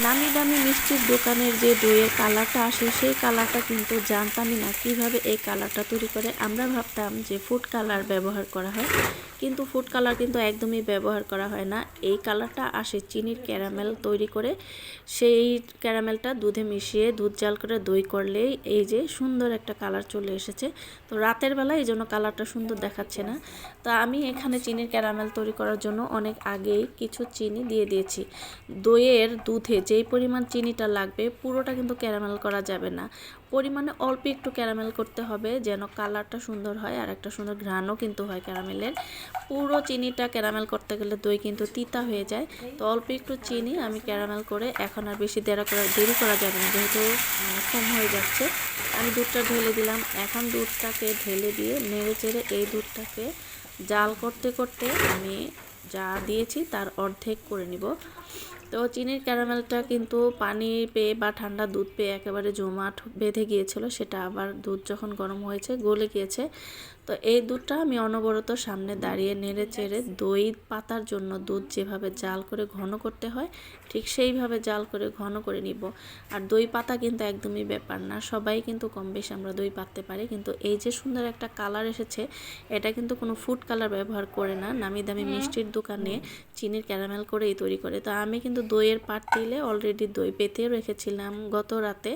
নামি দামি মিষ্টির দোকানের যে দইয়ের কালারটা আসে সেই কালারটা কিন্তু জানতামই না কিভাবে এই কালারটা তৈরি করে। আমরা ভাবতাম যে ফুড কালার ব্যবহার করা হয়, কিন্তু ফুড কালার কিন্তু একদমই ব্যবহার করা হয় না। এই কালারটা আসে চিনির ক্যারামেল তৈরি করে, সেই ক্যারামেলটা দুধে মিশিয়ে দুধ জাল করে দই করলেই এই যে সুন্দর একটা কালার চলে এসেছে। তো রাতের বেলা এই জন্য কালারটা সুন্দর দেখাচ্ছে না। তো আমি এখানে চিনির ক্যারামেল তৈরি করার জন্য অনেক আগেই কিছু চিনি দিয়ে দিয়েছি। দইয়ের দুধে যেই পরিমাণ চিনিটা লাগবে পুরোটা কিন্তু ক্যারামেল করা যাবে না, পরিমাণে অল্প একটু ক্যারামেল করতে হবে যেন কালারটা সুন্দর হয় আর একটা সুন্দর ঘ্রাণও কিন্তু হয় ক্যারামেলের। পুরো চিনিটা ক্যারামেল করতে গেলে দই কিন্তু তিতা হয়ে যায়। তো অল্প একটু চিনি আমি ক্যারামেল করে, এখন আর বেশি দেরি করা যাবে না যেহেতু কম হয়ে যাচ্ছে। আমি দুধটা ঢেলে দিলাম। এখন দুধটাকে ঢেলে দিয়ে নেড়ে চেড়ে এই দুধটাকে জাল করতে করতে আমি যা দিয়েছি তার অর্ধেক করে নিব। তো চিনির ক্যারামেলটা কিন্তু পানি পেয়ে বা ঠান্ডা দুধ পেয়ে একেবারে জমাট বেঁধে গিয়েছিল, সেটা আবার দুধ যখন গরম হয়েছে গলে গিয়েছে। তো এই দুধটা আমি অনবরত সামনে দাঁড়িয়ে নেড়ে চেড়ে দই পাতার জন্য দুধ যেভাবে জাল করে ঘন করতে হয় ঠিক সেইভাবে জাল করে ঘন করে নিব। আর দই পাতা কিন্তু একদমই ব্যাপার না, সবাই কিন্তু কম বেশি আমরা দই পাততে পারি, কিন্তু এই যে সুন্দর একটা কালার এসেছে এটা কিন্তু কোনো ফুড কালার ব্যবহার করে না, নামি দামি মিষ্টির দোকানে চিনির ক্যারামেল করেই তৈরি করে। তো আমি কিন্তু দইয়ের পাতিলে অলরেডি দই পেতে রেখেছিলাম গত রাতে।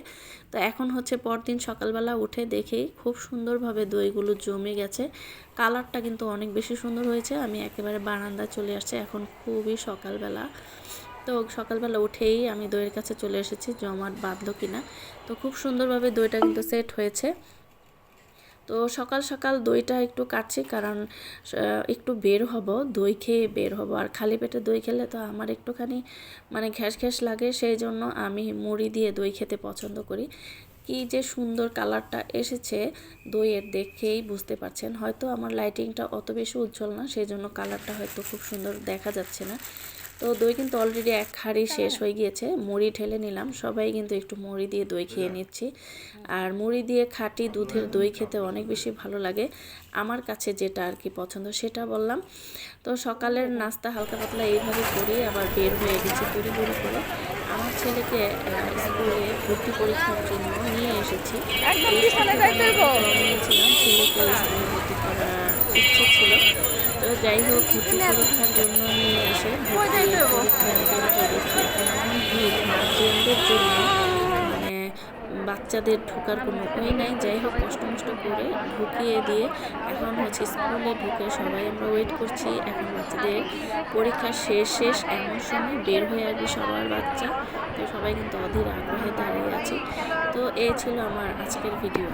তো এখন হচ্ছে পরদিন সকালবেলা উঠে দেখি খুব সুন্দরভাবে দইগুলো জমে গেছে, কালারটা কিন্তু অনেক বেশি সুন্দর হয়েছে। আমি একেবারে বারান্দায় চলে আসছি, এখন খুবই সকালবেলা। তো সকালবেলা উঠেই আমি দইয়ের কাছে চলে এসেছি জমাট বাঁধলো কিনা। তো খুব সুন্দরভাবে দইটা কিন্তু সেট হয়েছে। তো সকাল সকাল দইটা একটু কাটছি কারণ একটু বের হব, দই খেয়ে বের হব। আর খালি পেটে দই খেলে তো আমার একটুখানি ঘ্যাস ঘ্যাস লাগে, সেই জন্য আমি মুড়ি দিয়ে দই খেতে পছন্দ করি। কি যে সুন্দর কালারটা এসেছে দইয়ের, দেখেই বুঝতে পারছেন। হয়তো আমার লাইটিংটা অত বেশি উজ্জ্বল না, সেই জন্য কালারটা হয়তো খুব সুন্দর দেখা যাচ্ছে না। তো দই কিন্তু অলরেডি এক হাঁড়ি শেষ হয়ে গিয়েছে, মুড়ি ঢেলে নিলাম। সবাই কিন্তু একটু মুড়ি দিয়ে দই খেয়ে নিচ্ছি। আর মুড়ি দিয়ে খাঁটি দুধের দই খেতে অনেক বেশি ভালো লাগে, আমার কাছে যেটা আর কি পছন্দ সেটা বললাম। তো সকালের নাস্তা হালকা পাতলা এইভাবে করি, আবার বের হয়ে গেছি তড়িঘড়ি করে। আমার ছেলেকে স্কুলে ভর্তি পরীক্ষার জন্য নিয়ে এসেছি। নিয়েছিলাম, ছেলেকে স্কুলে ভর্তি করার ইচ্ছে ছিল। তো যাই হোক, ভর্তি পরীক্ষার জন্য নিয়ে এসে গার্জিয়ানদের জন্য বাচ্চাদের ঢোকার কোনো উপায় নাই। যাই হোক, কষ্ট মষ্ট করে ঢুকিয়ে দিয়ে এখন হচ্ছে স্কুলে ঢুকে সবাই আমরা ওয়েট করছি। এখন বাচ্চাদের পরীক্ষা শেষ এমন সময় বের হয়ে আসবে সবার বাচ্চা। তো সবাই কিন্তু অধীর আগ্রহে দাঁড়িয়ে আছে। তো এই ছিল আমার আজকের ভিডিও।